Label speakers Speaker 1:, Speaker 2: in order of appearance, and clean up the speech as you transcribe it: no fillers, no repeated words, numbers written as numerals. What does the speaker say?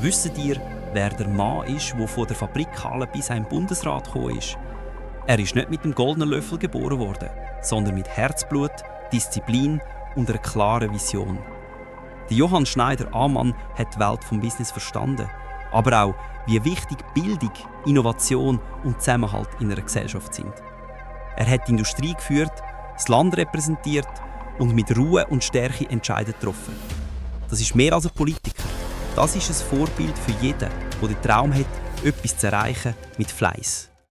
Speaker 1: Wisst ihr, wer der Mann ist, der von der Fabrikhalle bis in den Bundesrat gekommen ist? Er ist nicht mit dem goldenen Löffel geboren worden, sondern mit Herzblut, Disziplin und einer klaren Vision. Der Johann Schneider-Ammann hat die Welt vom Business verstanden, aber auch, wie wichtig Bildung, Innovation und Zusammenhalt in einer Gesellschaft sind. Er hat die Industrie geführt, das Land repräsentiert und mit Ruhe und Stärke Entscheidungen getroffen. Das ist mehr als ein Politiker. Das ist ein Vorbild für jeden, der den Traum hat, etwas zu erreichen mit Fleiss.